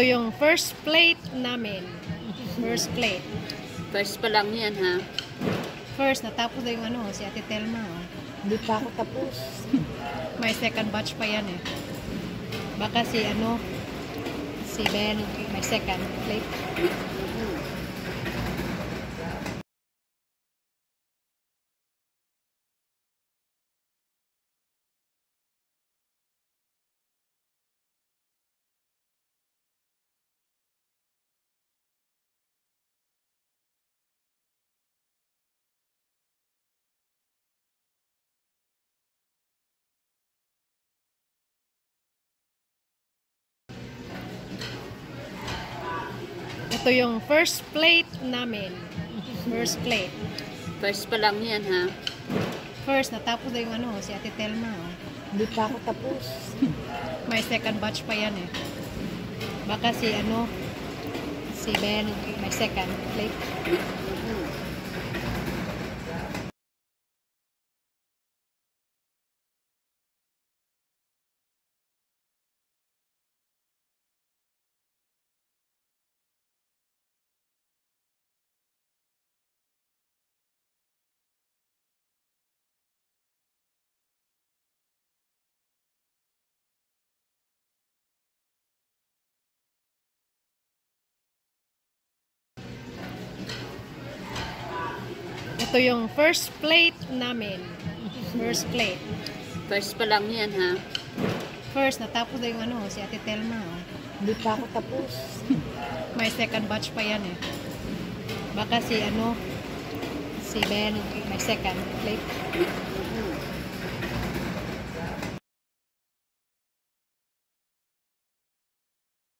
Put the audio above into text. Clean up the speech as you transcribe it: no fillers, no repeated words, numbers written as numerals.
Ito yung first plate namin. First plate. First pa lang yan, ha? First, natapos na yung si Ate Telma. Oh. Hindi pa ako tapos. May second batch pa yan eh. Baka si Ben, may second plate. Ito yung first plate namin. First plate. First pa lang yan, ha? First, natapos na yung si Ate Telma. Oh. Hindi pa ako tapos. May second batch pa yan eh. Baka si Ben, may second plate. Ito yung first plate namin. First plate. First pa lang yan, ha? First, natapos na yung si Ate Telma. Oh. Hindi pa ako tapos. May second batch pa yan eh. Baka si Ben, may second plate.